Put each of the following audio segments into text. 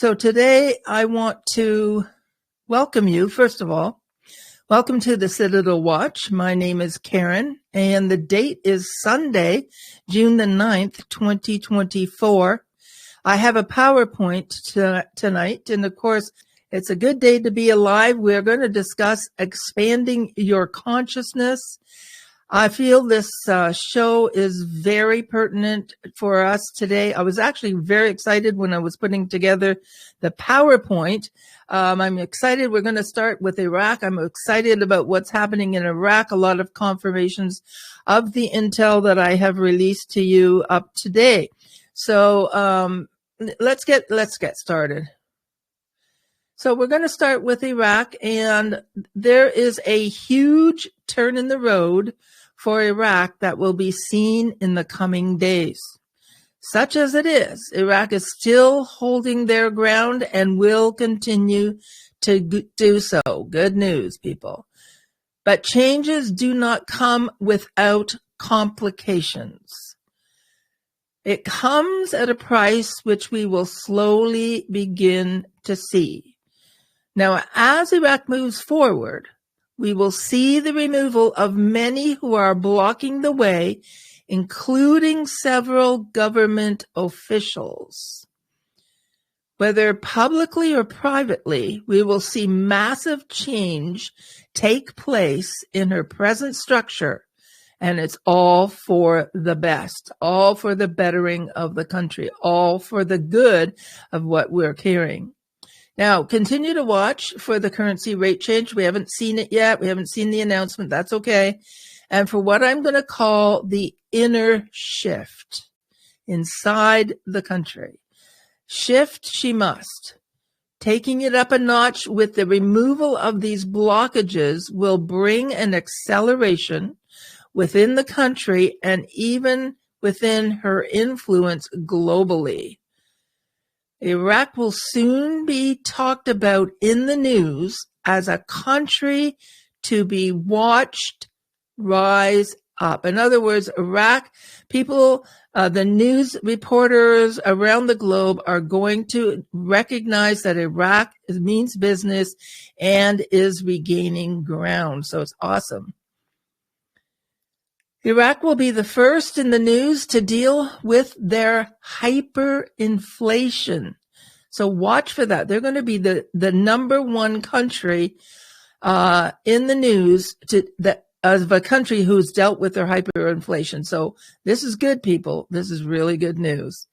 So today I want to welcome you, first of all. Welcome to the Citadel Watch. My name is Carin, and the date is Sunday, June the 9th, 2024. I have a PowerPoint tonight, and of course, it's a good day to be alive. We're going to discuss expanding your consciousness. I feel this show is very pertinent for us today. I was actually very excited when I was putting together the PowerPoint. I'm excited. We're going to start with Iraq. I'm excited about what's happening in Iraq. A lot of confirmations of the intel that I have released to you up today. So let's get started. So we're going to start with Iraq, and there is a huge turn in the road for Iraq that will be seen in the coming days. Such as it is, Iraq is still holding their ground and will continue to do so. Good news, people. But changes do not come without complications. It comes at a price which we will slowly begin to see. Now, as Iraq moves forward, we will see the removal of many who are blocking the way, including several government officials. Whether publicly or privately, we will see massive change take place in her present structure, and it's all for the best, all for the bettering of the country, all for the good of what we're carrying. Now, continue to watch for the currency rate change. We haven't seen it yet. We haven't seen the announcement. That's okay. And for what I'm going to call the inner shift inside the country. Shift she must. Taking it up a notch with the removal of these blockages will bring an acceleration within the country and even within her influence globally. Iraq will soon be talked about in the news as a country to be watched rise up. In other words, Iraq people, the news reporters around the globe are going to recognize that Iraq means business and is regaining ground. So it's awesome. Iraq will be the first in the news to deal with their hyperinflation. So watch for that. They're going to be the number one country in the news of a country who's dealt with their hyperinflation. So this is good, people. This is really good news.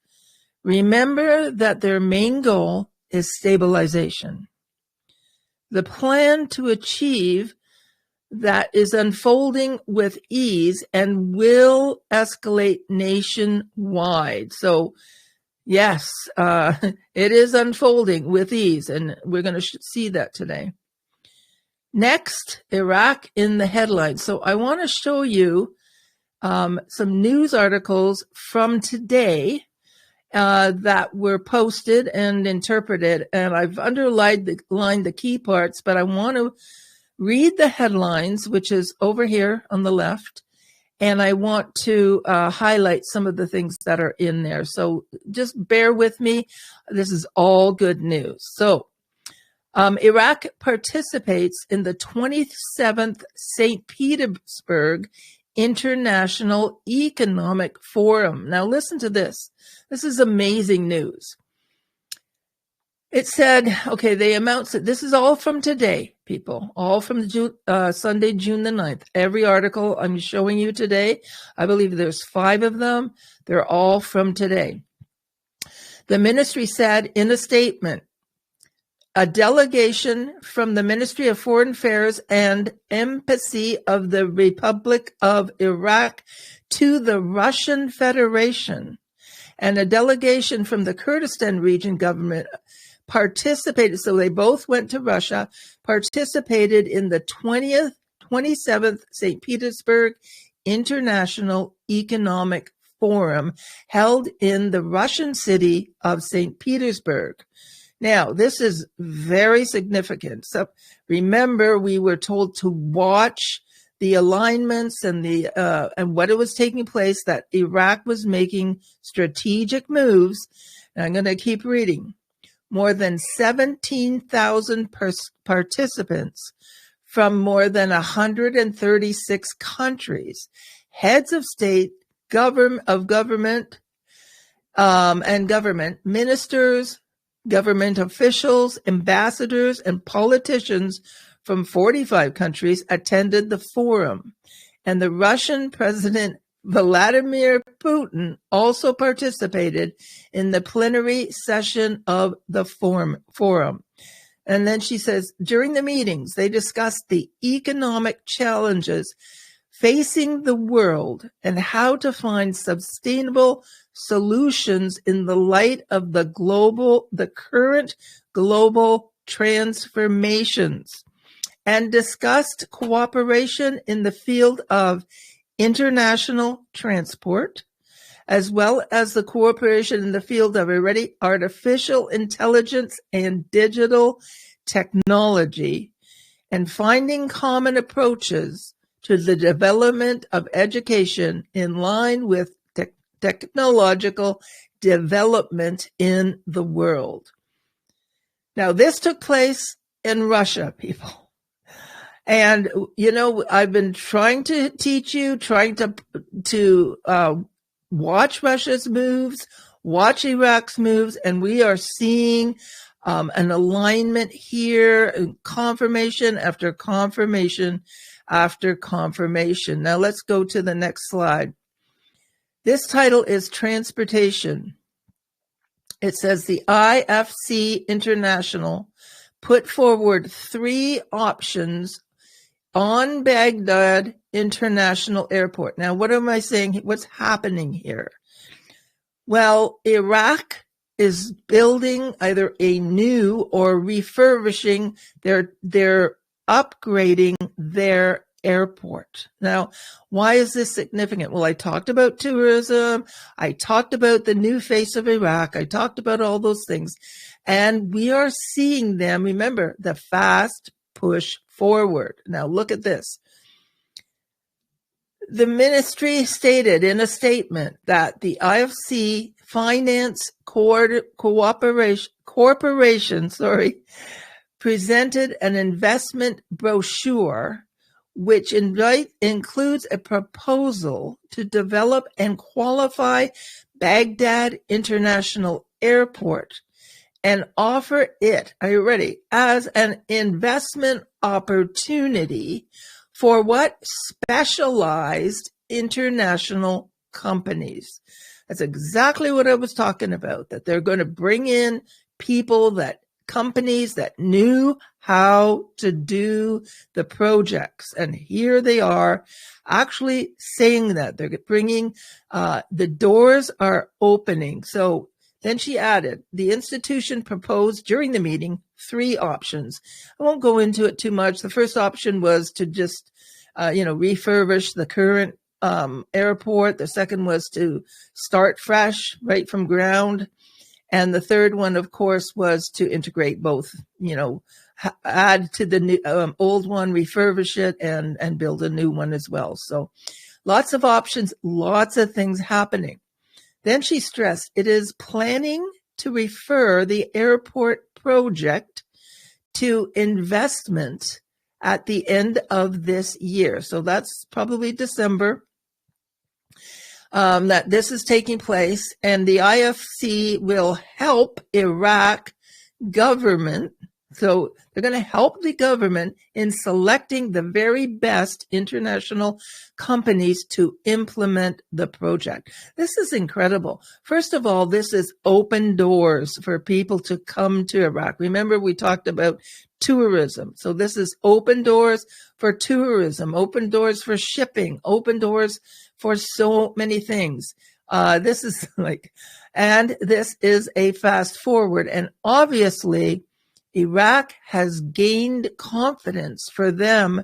Remember that their main goal is stabilization. The plan to achieve that is unfolding with ease and will escalate nationwide. So, yes, it is unfolding with ease, and we're going to see that today. Next, Iraq in the headlines. So I want to show you some news articles from today that were posted and interpreted, and I've underlined the key parts, but I want to read the headlines, which is over here on the left, and I want to highlight some of the things that are in there. So just bear with me. This is all good news. So Iraq participates in the 27th St. Petersburg International Economic Forum. Now listen to this. This is amazing news. It said, okay, they announced it. This is all from today, people, all from Sunday, June the 9th. Every article I'm showing you today, I believe there's 5 of them. They're all from today. The ministry said in a statement, a delegation from the Ministry of Foreign Affairs and Embassy of the Republic of Iraq to the Russian Federation and a delegation from the Kurdistan region government participated, so they both went to Russia, participated in the 27th St. Petersburg International Economic Forum held in the Russian city of St. Petersburg. Now, this is very significant. So remember, we were told to watch the alignments and and what it was taking place, that Iraq was making strategic moves. And I'm going to keep reading. more than 17,000 participants from more than 136 countries, heads of state, government, ministers, government officials, ambassadors, and politicians from 45 countries attended the forum. And the Russian President Vladimir Putin also participated in the plenary session of the forum. And then she says, during the meetings, they discussed the economic challenges facing the world and how to find sustainable solutions in the light of the current global transformations, and discussed cooperation in the field of international transport, as well as the cooperation in the field of artificial intelligence and digital technology, and finding common approaches to the development of education in line with technological development in the world. Now, this took place in Russia, people. And, I've been trying to teach you, trying to watch Russia's moves, watch Iraq's moves, and we are seeing an alignment here, confirmation after confirmation after confirmation. Now let's go to the next slide. This title is Transportation. It says the IFC International put forward 3 options on Baghdad International Airport. Now, what am I saying? What's happening here? Well, Iraq is building either a new or refurbishing they're upgrading their airport. Now, why is this significant? Well, I talked about tourism. I talked about the new face of Iraq. I talked about all those things. And we are seeing them, remember, the fast push forward. Now, look at this. The ministry stated in a statement that the IFC Finance Corporation presented an investment brochure which includes a proposal to develop and qualify Baghdad International Airport and offer it, are you ready, as an investment opportunity for what? Specialized international companies. That's exactly what I was talking about, that they're going to bring in companies that knew how to do the projects. And here they are actually saying that they're bringing, the doors are opening. So then she added, the institution proposed during the meeting 3 options. I won't go into it too much. The first option was to just, refurbish the current airport. The second was to start fresh, right from ground. And the third one, of course, was to integrate both, add to the new, old one, refurbish it, and build a new one as well. So lots of options, lots of things happening. Then she stressed it is planning to refer the airport project to investment at the end of this year. So that's probably December that this is taking place. And the IFC will help Iraq government. So they're going to help the government in selecting the very best international companies to implement the project. This is incredible. First of all, this is open doors for people to come to Iraq. Remember, we talked about tourism. So this is open doors for tourism, open doors for shipping, open doors for so many things. This is a fast forward. And obviously, Iraq has gained confidence for them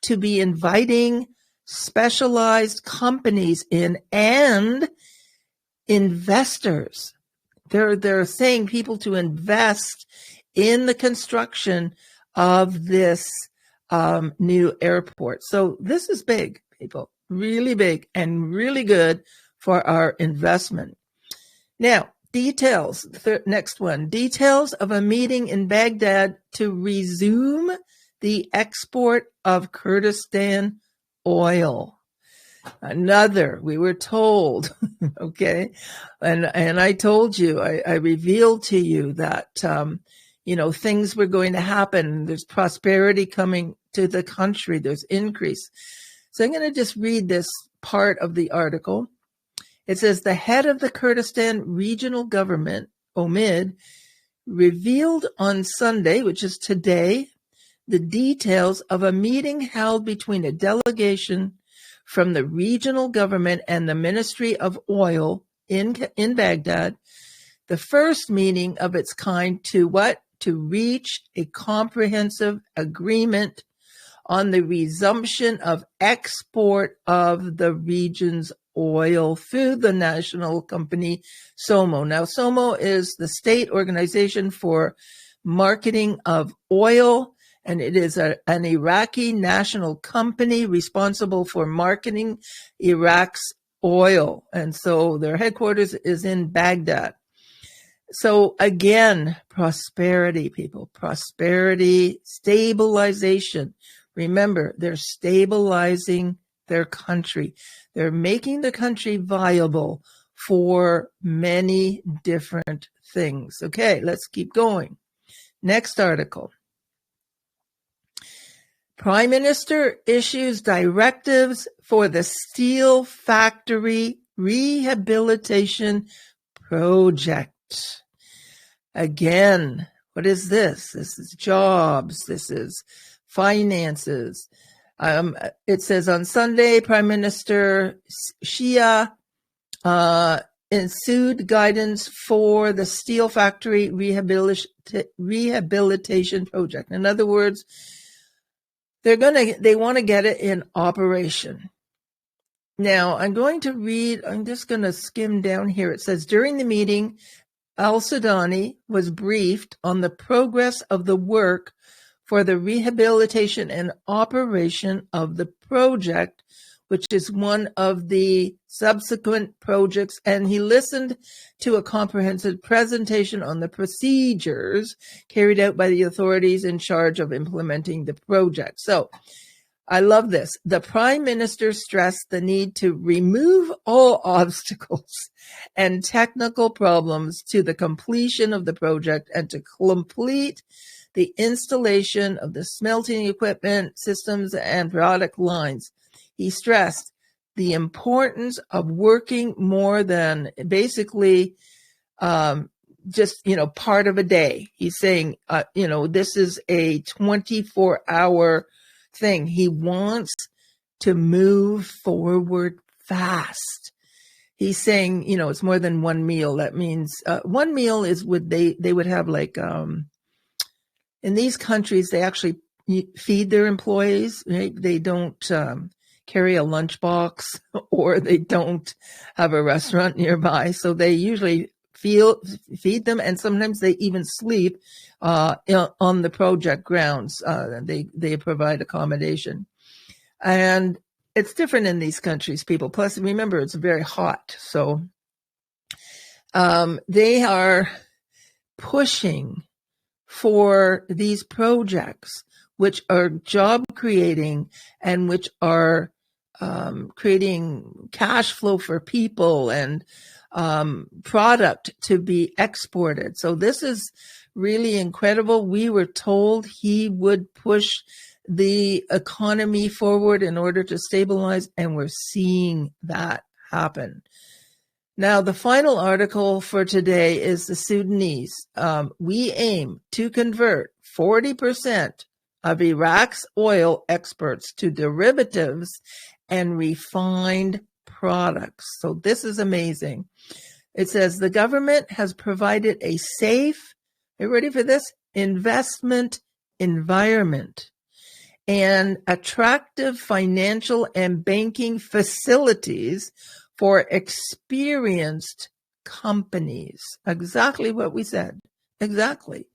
to be inviting specialized companies in and investors. They're saying people to invest in the construction of this new airport. So this is big, people, really big and really good for our investment. Now, Details, next one. Details of a meeting in Baghdad to resume the export of Kurdistan oil. Another, we were told, okay, and I told you, I revealed to you that, things were going to happen. There's prosperity coming to the country. There's increase. So I'm going to just read this part of the article. It says, the head of the Kurdistan regional government, OMID, revealed on Sunday, which is today, the details of a meeting held between a delegation from the regional government and the Ministry of Oil in Baghdad, the first meeting of its kind to reach a comprehensive agreement on the resumption of export of the region's oil through the national company SOMO. Now, SOMO is the state organization for marketing of oil, and it is an Iraqi national company responsible for marketing Iraq's oil. And so their headquarters is in Baghdad. So again, prosperity, people, prosperity, stabilization. Remember, they're stabilizing their country. They're making the country viable for many different things. Okay, let's keep going. Next article. Prime Minister issues directives for the steel factory rehabilitation project. Again, what is this? This is jobs. This is finances. It says on Sunday, Prime Minister Shia ensued guidance for the steel factory rehabilitation project. In other words, they want to get it in operation. Now, I'm just going to skim down here. It says, during the meeting, Al-Sudani was briefed on the progress of the work for the rehabilitation and operation of the project, which is one of the subsequent projects, and he listened to a comprehensive presentation on the procedures carried out by the authorities in charge of implementing the project. So I love this. The Prime Minister stressed the need to remove all obstacles and technical problems to the completion of the project and to complete the installation of the smelting equipment, systems, and product lines. He stressed the importance of working more than basically just, part of a day. He's saying, this is a 24-hour thing. He wants to move forward fast. He's saying, it's more than one meal. That means one meal is they would have like, in these countries, they actually feed their employees, right? They don't carry a lunchbox or they don't have a restaurant nearby. So they usually feed them, and sometimes they even sleep on the project grounds. They provide accommodation. And it's different in these countries, people. Plus, remember, it's very hot. So they are pushing for these projects, which are job creating and which are creating cash flow for people and product to be exported. So this is really incredible. We were told he would push the economy forward in order to stabilize, and we're seeing that happen. Now, the final article for today is the Sudanese. We aim to convert 40% of Iraq's oil exports to derivatives and refined products. So this is amazing. It says the government has provided a safe, are you ready for this? Investment environment and attractive financial and banking facilities for experienced companies. Exactly what we said. Exactly.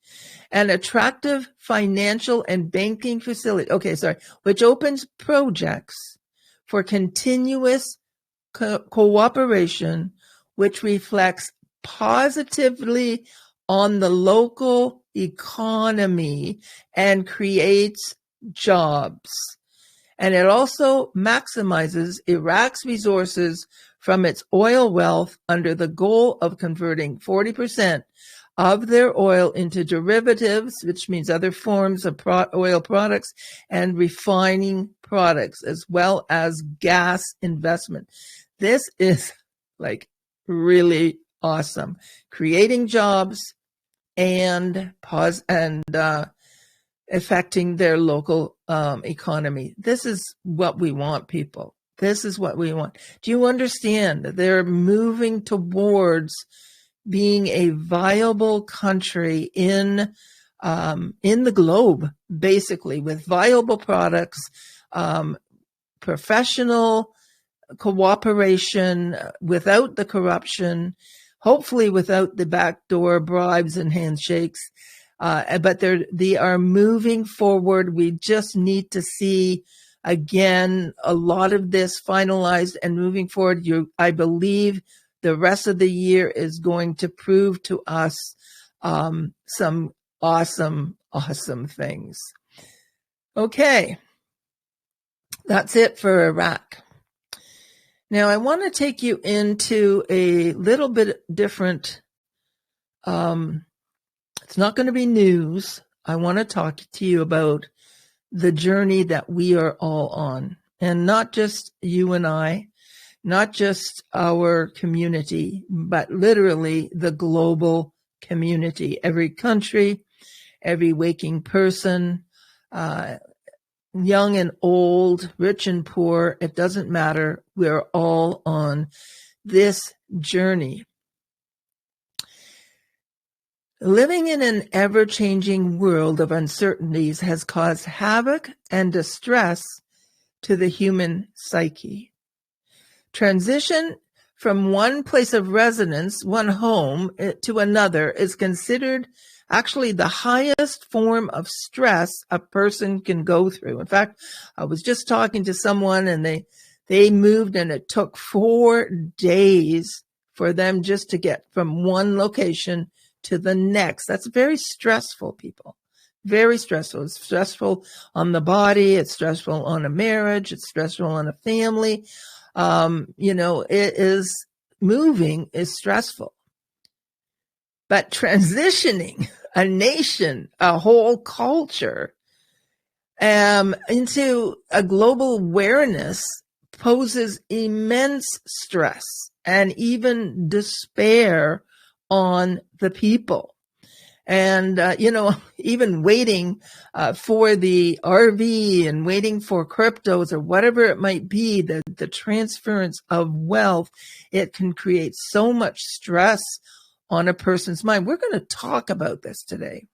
An attractive financial and banking facility. Which opens projects for continuous cooperation, which reflects positively on the local economy and creates jobs. And it also maximizes Iraq's resources from its oil wealth under the goal of converting 40% of their oil into derivatives, which means other forms of oil products, and refining products, as well as gas investment. This is like really awesome. Creating jobs and affecting their local economy. This is what we want, people. This is what we want. Do you understand? They're moving towards being a viable country in the globe, basically, with viable products, professional cooperation, without the corruption, hopefully without the backdoor bribes and handshakes. But they are moving forward. We just need to see, again, a lot of this finalized and moving forward. I believe the rest of the year is going to prove to us some awesome things. Okay, that's it for Iraq. Now, I want to take you into a little bit different, it's not going to be news. I want to talk to you about the journey that we are all on, and not just you and I, not just our community, but literally the global community, every country, every waking person, young and old, rich and poor, it doesn't matter. We're all on this journey. Living in an ever-changing world of uncertainties has caused havoc and distress to the human psyche. Transition from one place of residence, one home, to another is considered actually the highest form of stress a person can go through. In fact, I was just talking to someone, and they moved, and it took 4 days for them just to get from one location to the next. That's very stressful, people. Very stressful. It's stressful on the body. It's stressful on a marriage. It's stressful on a family. Moving is stressful. But transitioning a nation, a whole culture, into a global awareness poses immense stress and even despair on the people. And, even waiting for the RV and waiting for cryptos or whatever it might be, the transference of wealth, it can create so much stress on a person's mind. We're going to talk about this today.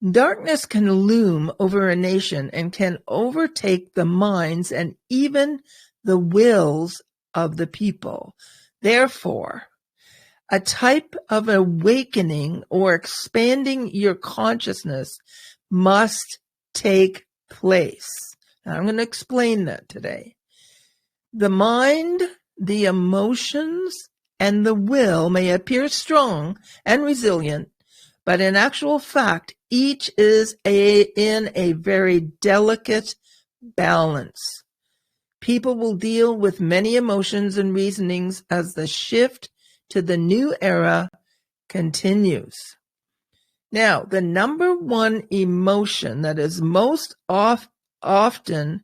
Darkness can loom over a nation and can overtake the minds and even the wills of the people. Therefore, a type of awakening or expanding your consciousness must take place. Now, I'm going to explain that today. The mind, the emotions, and the will may appear strong and resilient, but in actual fact, each is in a very delicate balance. People will deal with many emotions and reasonings as the shift to the new era continues. Now, the number one emotion that is most often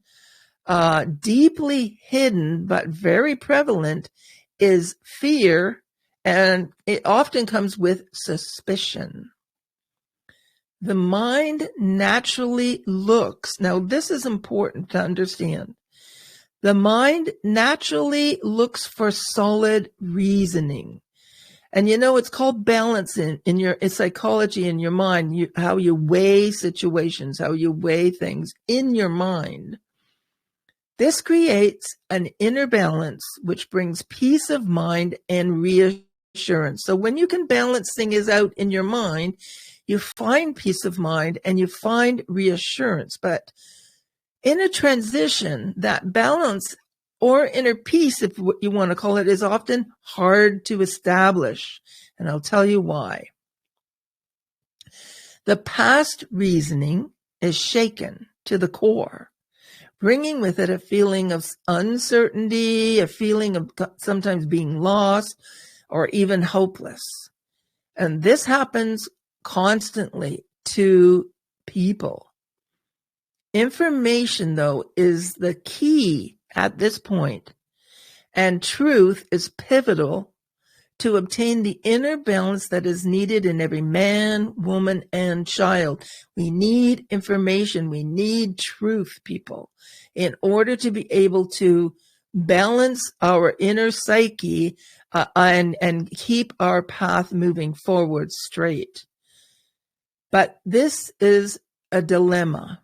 deeply hidden but very prevalent is fear, and it often comes with suspicion. The mind naturally looks, now this is important to understand, the mind naturally looks for solid reasoning. And it's called balance in your psychology in your mind, how you weigh situations, how you weigh things in your mind. This creates an inner balance, which brings peace of mind and reassurance. So when you can balance things out in your mind, you find peace of mind and you find reassurance. But in a transition, that balance or inner peace, if what you want to call it, is often hard to establish. And I'll tell you why. The past reasoning is shaken to the core, bringing with it a feeling of uncertainty, a feeling of sometimes being lost or even hopeless. And this happens constantly to people. Information, though, is the key at this point, and truth is pivotal to obtain the inner balance that is needed in every man, woman, and child. We need information. We need truth, people, in order to be able to balance our inner psyche and keep our path moving forward straight. But this is a dilemma.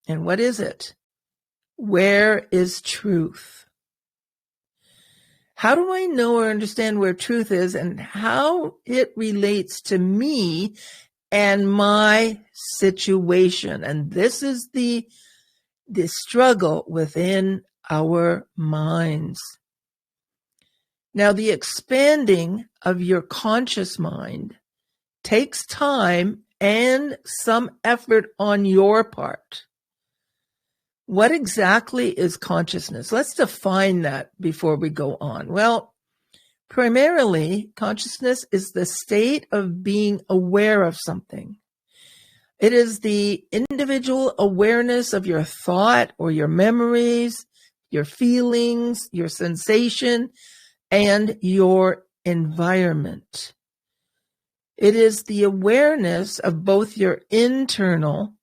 And what is it? Where is truth? How do I know or understand where truth is and how it relates to me and my situation? And this is the struggle within our minds. Now, the expanding of your conscious mind takes time and some effort on your part. What exactly is consciousness? Let's define that before we go on. Well, primarily, consciousness is the state of being aware of something. It is the individual awareness of your thought or your memories, your feelings, your sensation, and your environment. It is the awareness of both your internal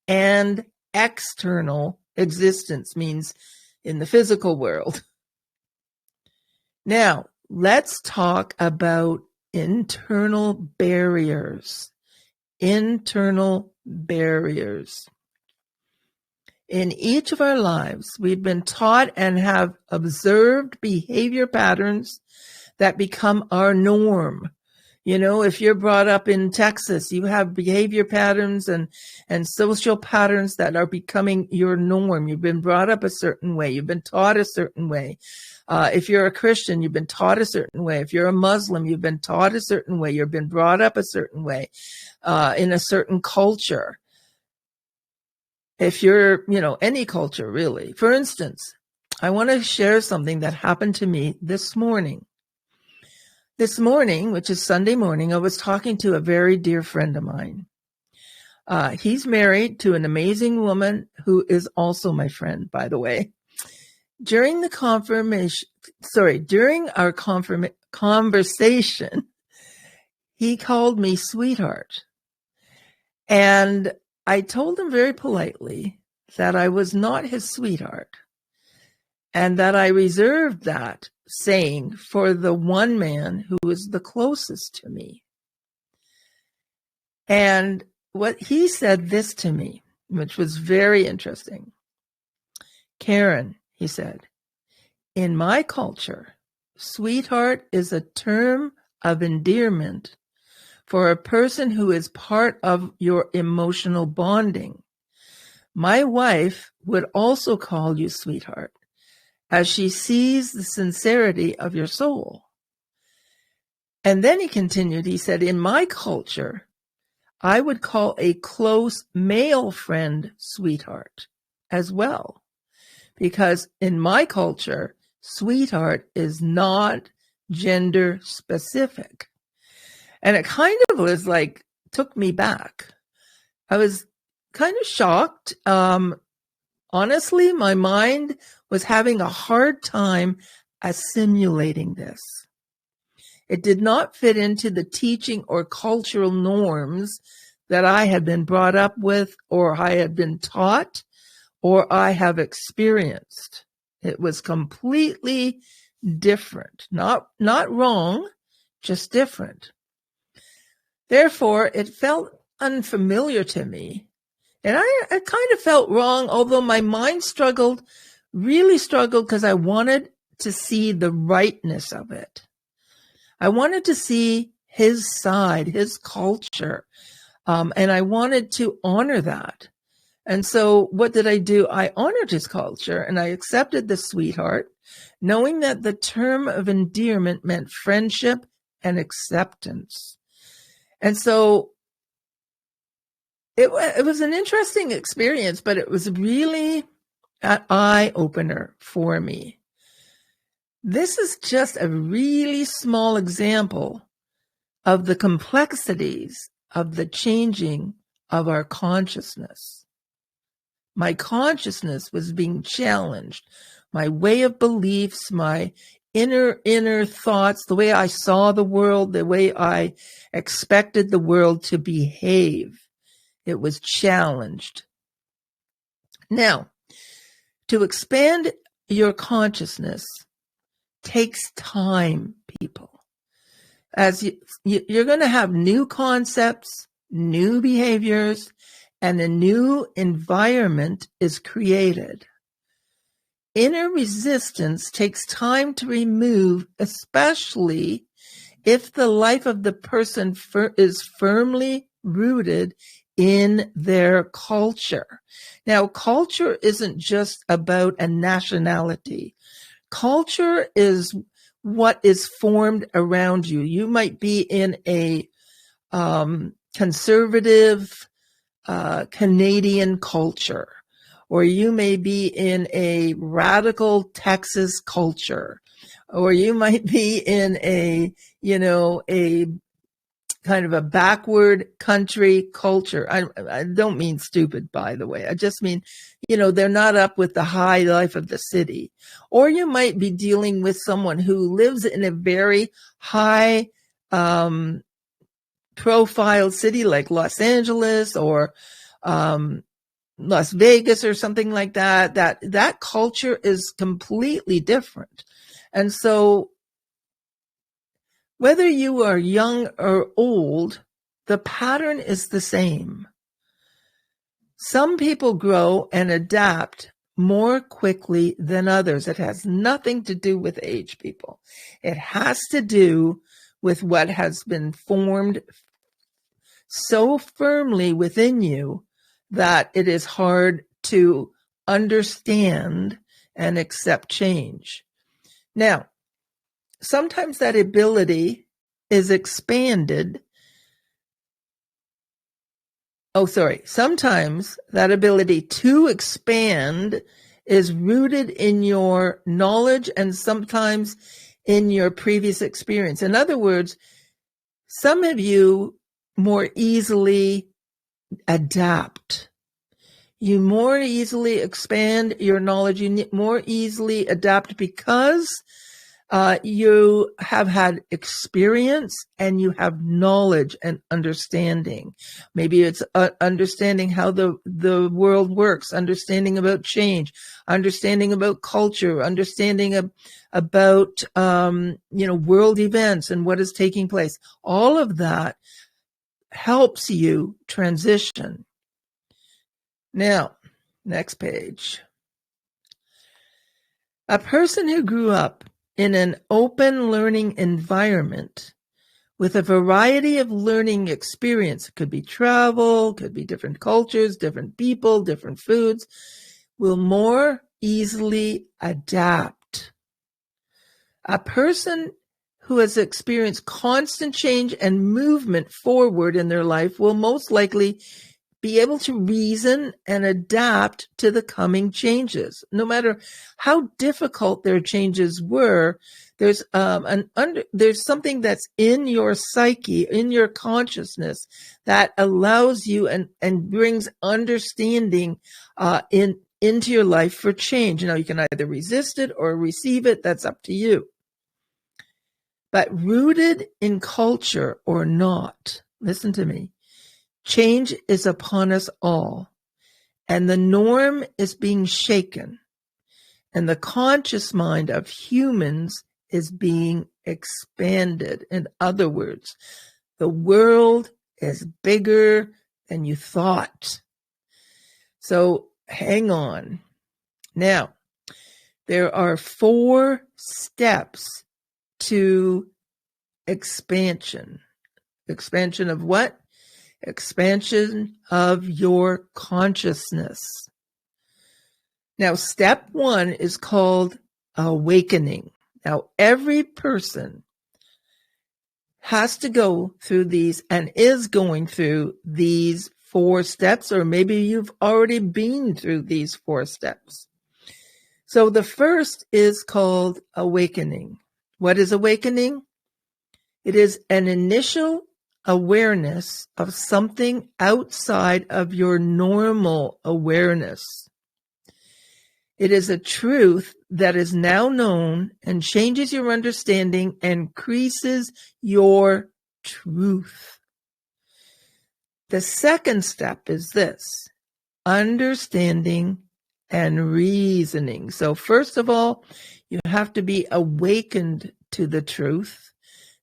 and external existence, means in the physical world. Now, let's talk about internal barriers. Internal barriers. In each of our lives, we've been taught and have observed behavior patterns that become our norm. You know, if you're brought up in Texas, you have behavior patterns and social patterns that are becoming your norm. You've been brought up a certain way. You've been taught a certain way. If you're a Christian, you've been taught a certain way. If you're a Muslim, you've been taught a certain way. You've been brought up a certain way in a certain culture. If you're, any culture, really. For instance, I want to share something that happened to me this morning. This morning, which is Sunday morning, I was talking to a very dear friend of mine. He's married to an amazing woman who is also my friend, by the way. During our conversation, he called me sweetheart. And I told him very politely that I was not his sweetheart and that I reserved that saying for the one man who is the closest to me. And what he said this to me, which was very interesting. Carin, he said, in my culture, sweetheart is a term of endearment for a person who is part of your emotional bonding. My wife would also call you sweetheart, as she sees the sincerity of your soul. And then he continued, he said, in my culture, I would call a close male friend sweetheart as well. Because in my culture, sweetheart is not gender specific. And it kind of was like, took me back. I was kind of shocked. Honestly, my mind was having a hard time assimilating this. It did not fit into the teaching or cultural norms that I had been brought up with, or I had been taught, or I have experienced. It was completely different. Not wrong, just different. Therefore, it felt unfamiliar to me. And I kind of felt wrong, although my mind really struggled, because I wanted to see the rightness of it. I wanted to see his side, his culture, and I wanted to honor that. And so what did I do? I honored his culture, and I accepted the sweetheart, knowing that the term of endearment meant friendship and acceptance. And so it was an interesting experience, but it was really an eye-opener for me. This is just a really small example of the complexities of the changing of our consciousness. My consciousness was being challenged. My way of beliefs, my inner thoughts, the way I saw the world, the way I expected the world to behave. It was challenged. Now, to expand your consciousness takes time, people. As you're going to have new concepts, new behaviors, and a new environment is created. Inner resistance takes time to remove, especially if the life of the person is firmly rooted in their culture. Now, culture isn't just about a nationality. Culture is what is formed around you. You might be in a conservative Canadian culture, or you may be in a radical Texas culture, or you might be in a kind of a backward country culture. I don't mean stupid, by the way. I just mean, they're not up with the high life of the city. Or you might be dealing with someone who lives in a very high profile city like Los Angeles or Las Vegas or something like that. That culture is completely different. And so whether you are young or old, the pattern is the same. Some people grow and adapt more quickly than others. It has nothing to do with age, people. It has to do with what has been formed so firmly within you that it is hard to understand and accept change. Now, sometimes that ability is expanded. Sometimes that ability to expand is rooted in your knowledge and sometimes in your previous experience. In other words, some of you more easily adapt. You more easily expand your knowledge. You more easily adapt because you have had experience and you have knowledge and understanding. Maybe it's understanding how the world works, understanding about change, understanding about culture, understanding about world events and what is taking place. All of that helps you transition. Now, next page. A person who grew up in an open learning environment with a variety of learning experience, it could be travel, could be different cultures, different people, different foods, will more easily adapt. A person who has experienced constant change and movement forward in their life will most likely be able to reason and adapt to the coming changes. No matter how difficult their changes were, there's something that's in your psyche, in your consciousness, that allows you and brings understanding into your life for change. You can either resist it or receive it. That's up to you. But rooted in culture or not, listen to me, change is upon us all, and the norm is being shaken, and the conscious mind of humans is being expanded. In other words, the world is bigger than you thought. So hang on. Now, there are 4 steps to expansion. Expansion of what? Expansion of your consciousness. Now, step 1 is called awakening. Now, every person has to go through these and is going through these 4 steps, or maybe you've already been through these 4 steps. So the first is called awakening. What is awakening? It is an initial awareness of something outside of your normal awareness. It is a truth that is now known and changes your understanding and increases your truth. The second step is this: understanding and reasoning. So first of all, you have to be awakened to the truth.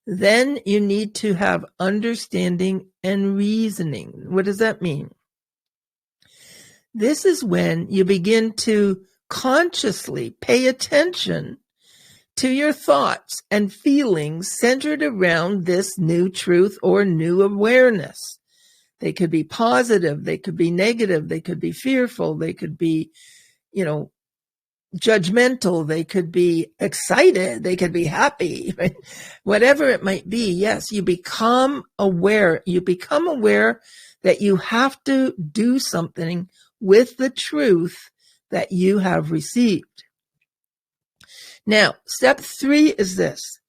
Then you need to have understanding and reasoning. What does that mean? This is when you begin to consciously pay attention to your thoughts and feelings centered around this new truth or new awareness. They could be positive, they could be negative, they could be fearful, they could be, judgmental, they could be excited, they could be happy, right? Whatever it might be. Yes, you become aware. You become aware that you have to do something with the truth that you have received. Now, step 3 is this.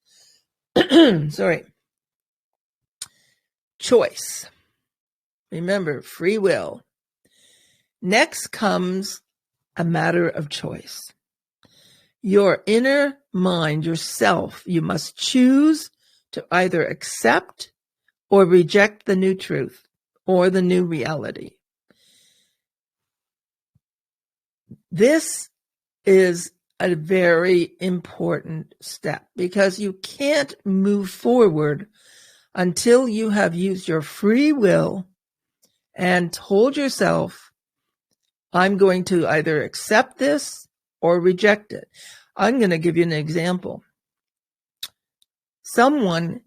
Sorry. Choice. Remember, free will. Next comes a matter of choice. Your inner mind, yourself, you must choose to either accept or reject the new truth or the new reality. This is a very important step because you can't move forward until you have used your free will and told yourself, I'm going to either accept this or reject it. I'm going to give you an example. Someone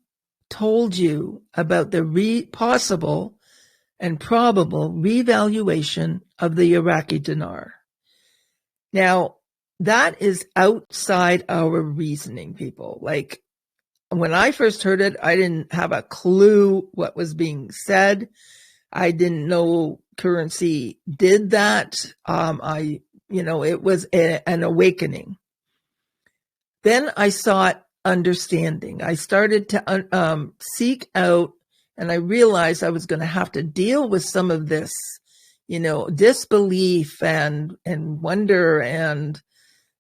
told you about the possible and probable revaluation of the Iraqi dinar. Now, that is outside our reasoning, people. Like, when I first heard it, I didn't have a clue what was being said. I didn't know currency did that. It was an awakening. Then I sought understanding. I started to seek out, and I realized I was going to have to deal with some of this, disbelief and wonder and,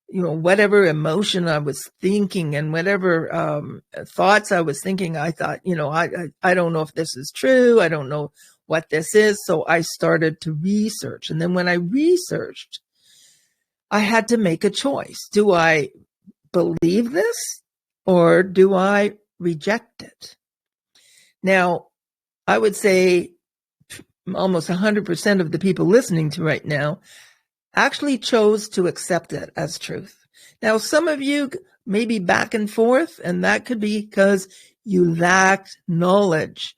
whatever emotion I was thinking and whatever thoughts I was thinking. I thought, I don't know if this is true. I don't know what this is. So I started to research. And then when I researched, I had to make a choice. Do I believe this or do I reject it? Now, I would say almost 100% of the people listening to right now actually chose to accept it as truth. Now, some of you may be back and forth, and that could be because you lacked knowledge.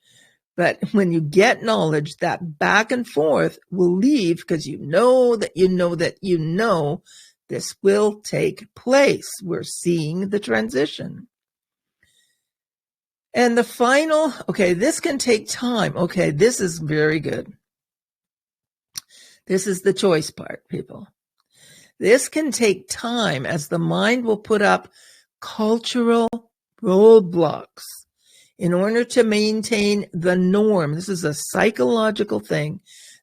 But when you get knowledge, that back and forth will leave because you know that you know that you know this will take place. We're seeing the transition. And the final, this can take time. This is very good. This is the choice part, people. This can take time as the mind will put up cultural roadblocks in order to maintain the norm. This is a psychological thing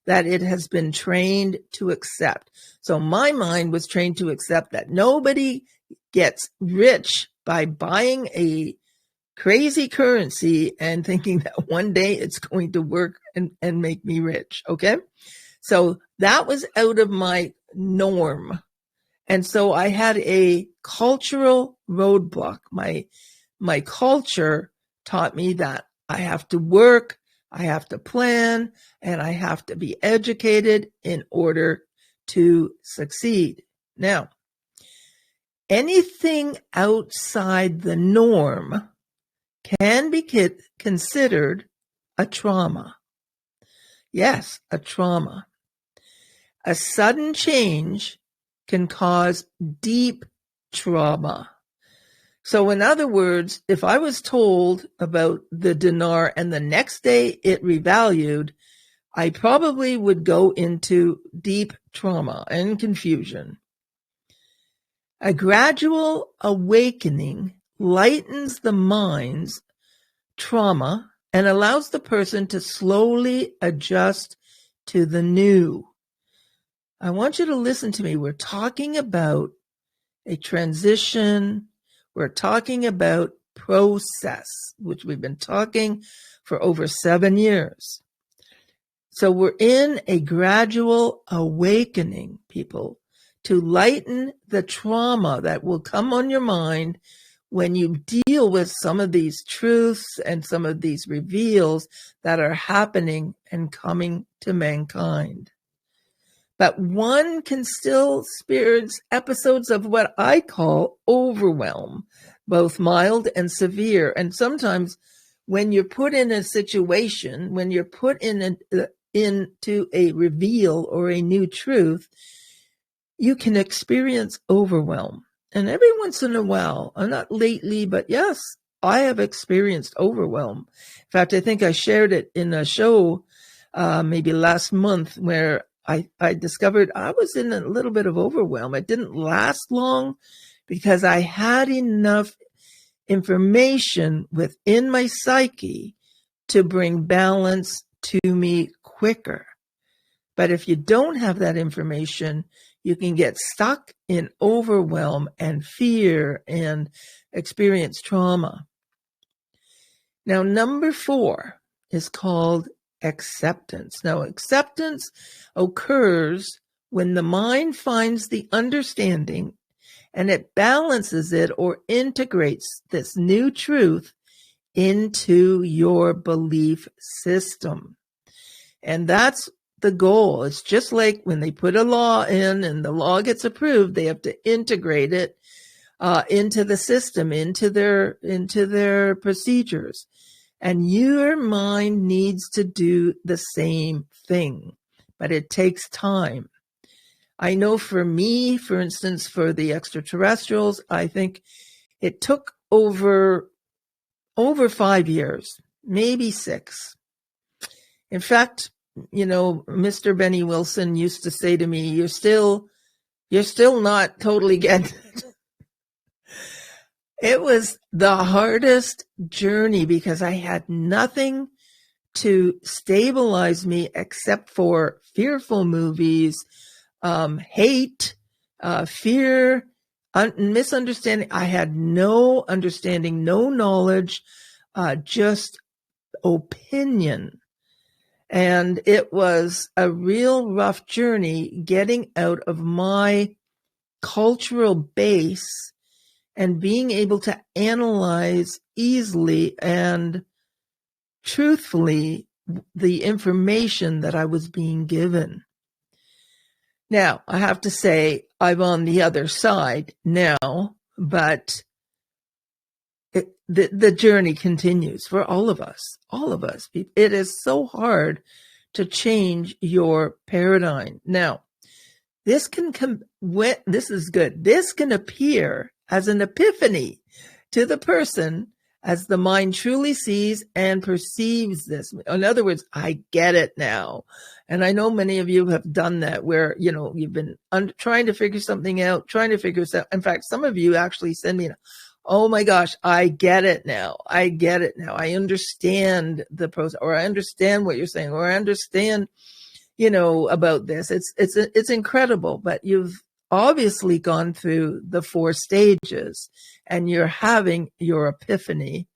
that it has been trained to accept. So my mind was trained to accept that nobody gets rich by buying a crazy currency and thinking that one day it's going to work and make me rich. Okay. So that was out of my norm. And so I had a cultural roadblock. My culture taught me that I have to work, I have to plan, and I have to be educated in order to succeed. Now, anything outside the norm can be considered a trauma. Yes, a trauma. A sudden change can cause deep trauma. So in other words, if I was told about the dinar and the next day it revalued, I probably would go into deep trauma and confusion. A gradual awakening lightens the mind's trauma and allows the person to slowly adjust to the new. I want you to listen to me. We're talking about a transition. We're talking about process, which we've been talking for over 7 years. So we're in a gradual awakening, people, to lighten the trauma that will come on your mind when you deal with some of these truths and some of these reveals that are happening and coming to mankind. But one can still experience episodes of what I call overwhelm, both mild and severe. And sometimes when you're put in a situation, when you're put into a reveal or a new truth, you can experience overwhelm. And every once in a while, not lately, but yes, I have experienced overwhelm. In fact, I think I shared it in a show maybe last month where I discovered I was in a little bit of overwhelm. It didn't last long because I had enough information within my psyche to bring balance to me quicker. But if you don't have that information, you can get stuck in overwhelm and fear and experience trauma. Now, number 4 is called acceptance. Now, acceptance occurs when the mind finds the understanding and it balances it or integrates this new truth into your belief system. And that's the goal. It's just like when they put a law in and the law gets approved, they have to integrate it into the system, into their procedures. And your mind needs to do the same thing, but it takes time. I know for me, for instance, for the extraterrestrials, I think it took over 5 years, maybe 6. In fact, Mr. Benny Wilson used to say to me, you're still not totally getting it. It was the hardest journey because I had nothing to stabilize me except for fearful movies, hate, fear, misunderstanding. I had no understanding, no knowledge, just opinion. And it was a real rough journey getting out of my cultural base and being able to analyze easily and truthfully the information that I was being given. Now, I have to say I'm on the other side now, but the journey continues for all of us. All of us. It is so hard to change your paradigm. Now, this is good. This can appear as an epiphany to the person as the mind truly sees and perceives this. In other words, I get it now. And I know many of you have done that where, you've been trying to figure something out, trying to figure this out. In fact, some of you actually send me, oh my gosh, I get it now. I get it now. I understand the process, or I understand what you're saying, or I understand, about this. It's incredible, but you've obviously gone through the 4 stages and you're having your epiphany.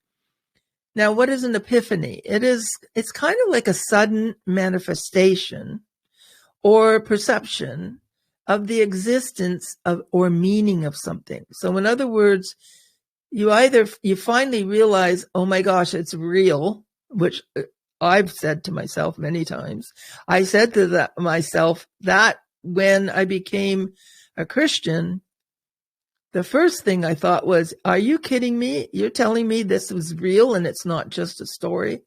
Now, what is an epiphany? It's kind of like a sudden manifestation or perception of the existence of or meaning of something. So in other words, you finally realize, oh my gosh, it's real, which I've said to myself many times. I said to myself that when I became a Christian, the first thing I thought was, are you kidding me? You're telling me this was real and it's not just a story?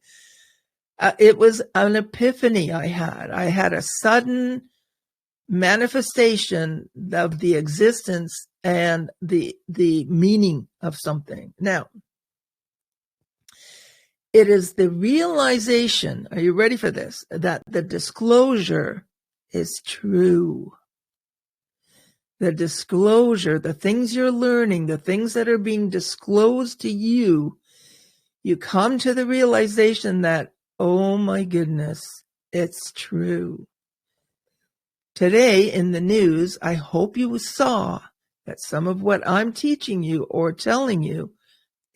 It was an epiphany I had. I had a sudden manifestation of the existence and the meaning of something. Now, it is the realization, are you ready for this, that the disclosure is true. The disclosure, the things you're learning, the things that are being disclosed to you, you come to the realization that, oh my goodness, it's true. Today in the news, I hope you saw that some of what I'm teaching you or telling you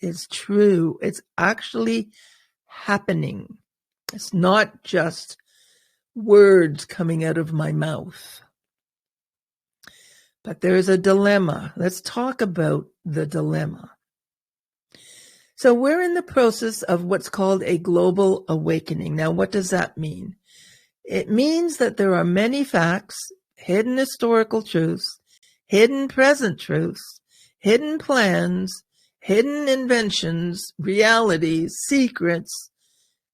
is true. It's actually happening. It's not just words coming out of my mouth. But there is a dilemma. Let's talk about the dilemma. So we're in the process of what's called a global awakening. Now, what does that mean? It means that there are many facts, hidden historical truths, hidden present truths, hidden plans, hidden inventions, realities, secrets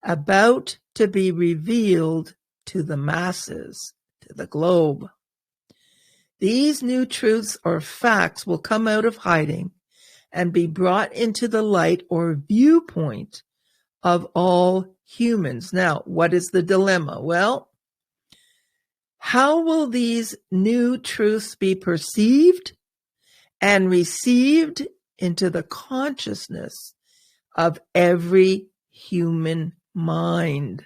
about to be revealed to the masses, to the globe. These new truths or facts will come out of hiding and be brought into the light or viewpoint of all humans. Now, what is the dilemma? Well, how will these new truths be perceived and received into the consciousness of every human mind?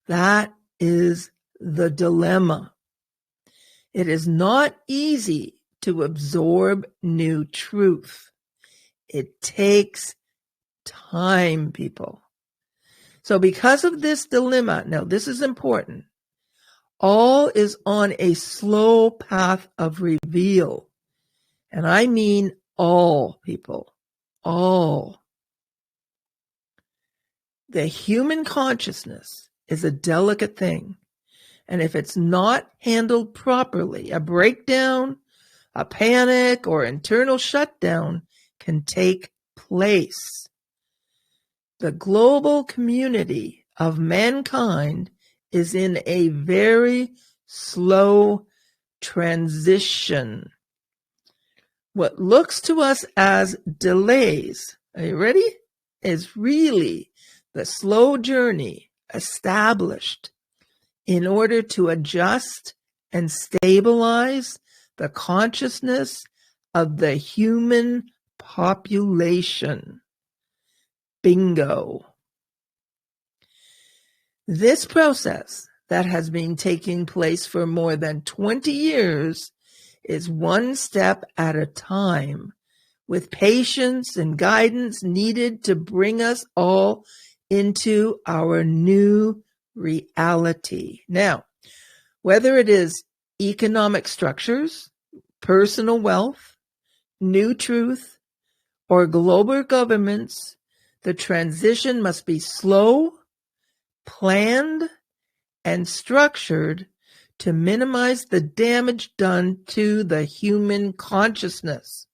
That is the dilemma. It is not easy to absorb new truth. It takes time, people. So because of this dilemma, now this is important, all is on a slow path of reveal. And I mean all, people, all. The human consciousness is a delicate thing. And if it's not handled properly, a breakdown, a panic, or internal shutdown can take place. The global community of mankind is in a very slow transition. What looks to us as delays, are you ready? Is really the slow journey established in order to adjust and stabilize the consciousness of the human population. Bingo. This process that has been taking place for more than 20 years is one step at a time, with patience and guidance needed to bring us all into our new reality. Now, whether it is economic structures, personal wealth, new truth, or global governments, the transition must be slow, planned, and structured to minimize the damage done to the human consciousness.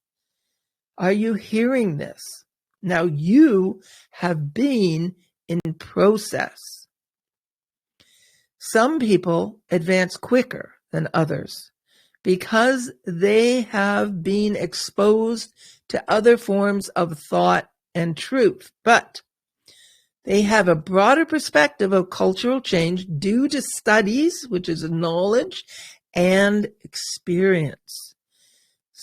Are you hearing this? Now you have been in process. Some people advance quicker than others because they have been exposed to other forms of thought and truth, but they have a broader perspective of cultural change due to studies, which is knowledge and experience.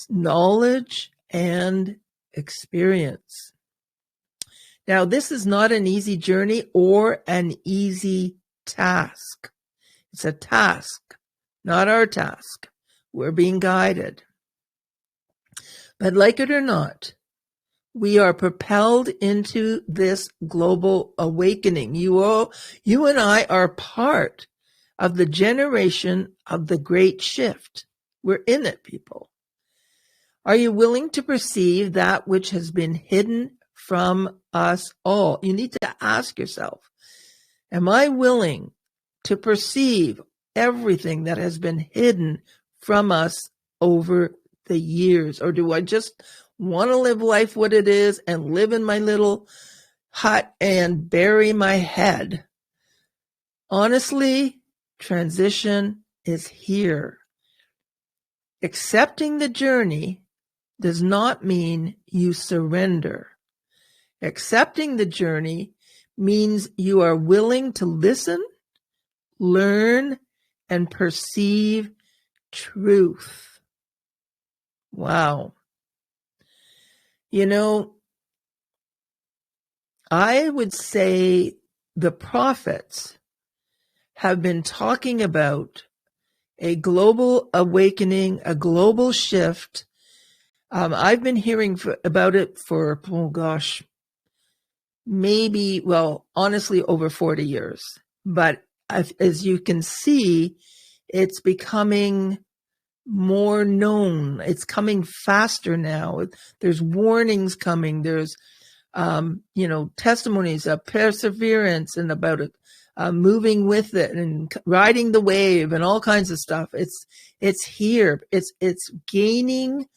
Knowledge and experience. Now, this is not an easy journey or an easy task. It's a task, not our task. We're being guided. But like it or not, we are propelled into this global awakening. You and I are part of the generation of the great shift. We're in it, people. Are you willing to perceive that which has been hidden from us all? You need to ask yourself, am I willing to perceive everything that has been hidden from us over the years? Or do I just want to live life what it is and live in my little hut and bury my head? Honestly, transition is here. Accepting the journey does not mean you surrender. Accepting the journey means you are willing to listen, learn, and perceive truth. Wow. You know, I would say the prophets have been talking about a global awakening, a global shift. I've been hearing about it for, maybe, honestly, over 40 years. But as you can see, it's becoming more known. It's coming faster now. There's warnings coming. There's, testimonies of perseverance and about it, moving with it and riding the wave and all kinds of stuff. It's here. It's gaining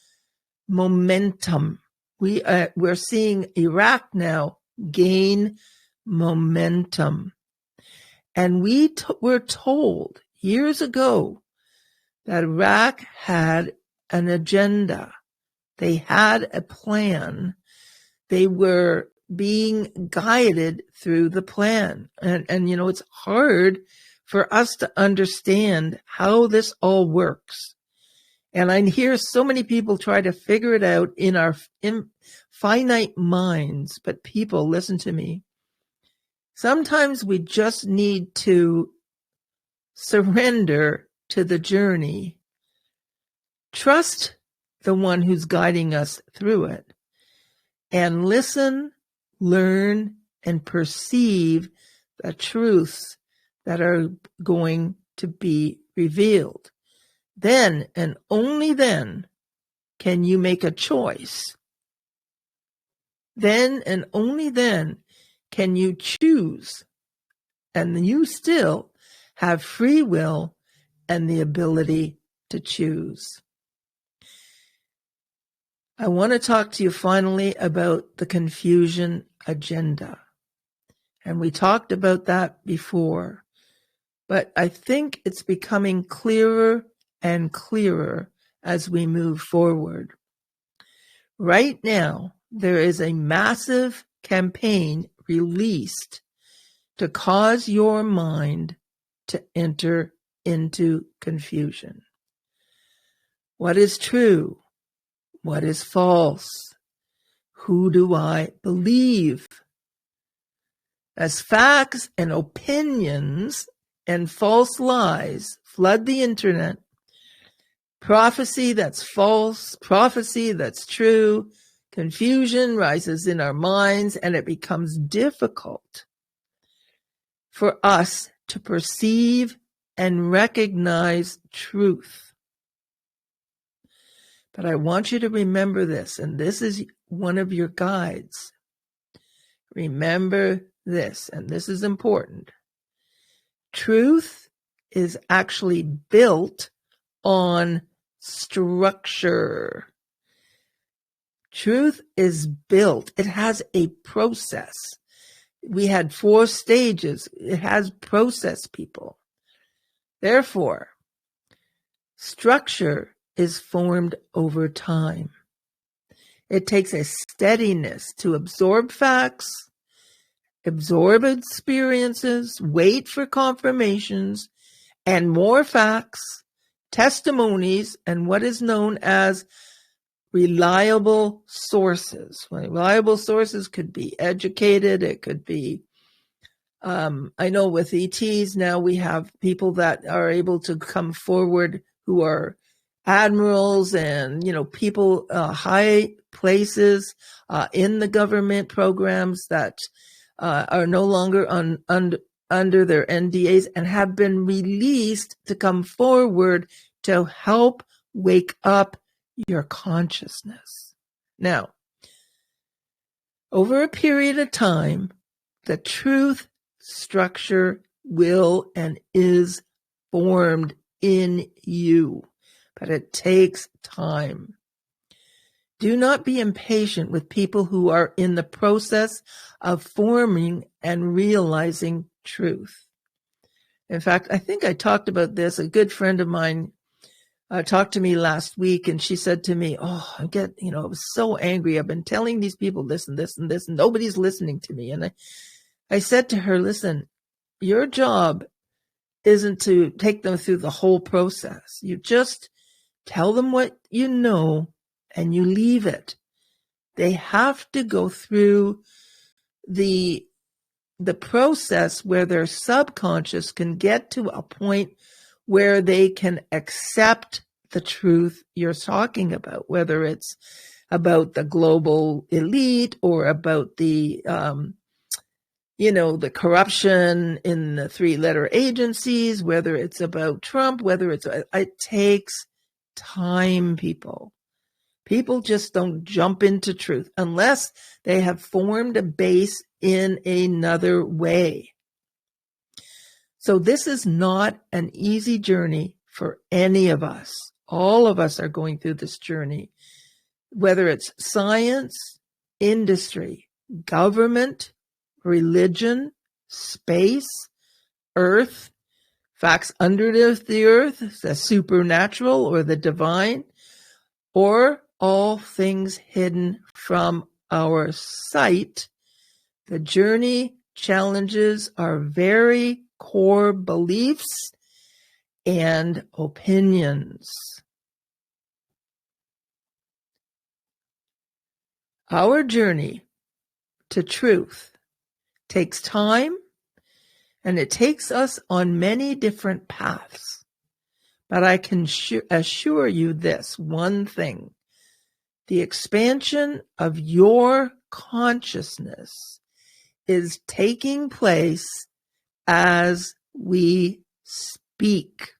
momentum. We're seeing Iraq now gain momentum. And we were told years ago that Iraq had an agenda. They had a plan. They were being guided through the plan. And it's hard for us to understand how this all works. And I hear so many people try to figure it out in our finite minds. But people, listen to me. Sometimes we just need to surrender to the journey. Trust the one who's guiding us through it. And listen, learn, and perceive the truths that are going to be revealed. Then and only then can you make a choice. Then and only then can you choose. And you still have free will and the ability to choose. I want to talk to you finally about the confusion agenda. And we talked about that before, but I think it's becoming clearer and clearer as we move forward. Right now, there is a massive campaign released to cause your mind to enter into confusion. What is true? What is false? Who do I believe? As facts and opinions and false lies flood the internet, prophecy that's false, prophecy that's true, confusion rises in our minds, and it becomes difficult for us to perceive and recognize truth. But I want you to remember this, and this is one of your guides. Remember this, and this is important. Truth is actually built on structure. Truth is built. It has a process. We had 4 stages. It has process, people. Therefore, structure is formed over time. It takes a steadiness to absorb facts, absorb experiences, wait for confirmations, and more facts, testimonies, and what is known as reliable sources. Reliable sources could be educated. It could be, I know with ETs now we have people that are able to come forward who are admirals and, people, high places in the government programs that are no longer under their NDAs and have been released to come forward to help wake up your consciousness. Now, over a period of time, the truth structure will and is formed in you, but it takes time. Do not be impatient with people who are in the process of forming and realizing truth. In fact, I think I talked about this. A good friend of mine talked to me last week, and she said to me, "Oh, I was so angry. I've been telling these people this and this and this, and nobody's listening to me." And I said to her, "Listen, your job isn't to take them through the whole process. You just tell them what you know and you leave it. They have to go through the process where their subconscious can get to a point where they can accept the truth you're talking about, whether it's about the global elite or about the corruption in the 3-letter agencies, whether it's about Trump, it takes time, people. People just don't jump into truth unless they have formed a base in another way. So this is not an easy journey for any of us. All of us are going through this journey, whether it's science, industry, government, religion, space, earth, facts underneath the earth, the supernatural or the divine, or all things hidden from our sight. The journey challenges our very core beliefs and opinions. Our journey to truth takes time, and it takes us on many different paths. But I can assure you this one thing: the expansion of your consciousness is taking place as we speak.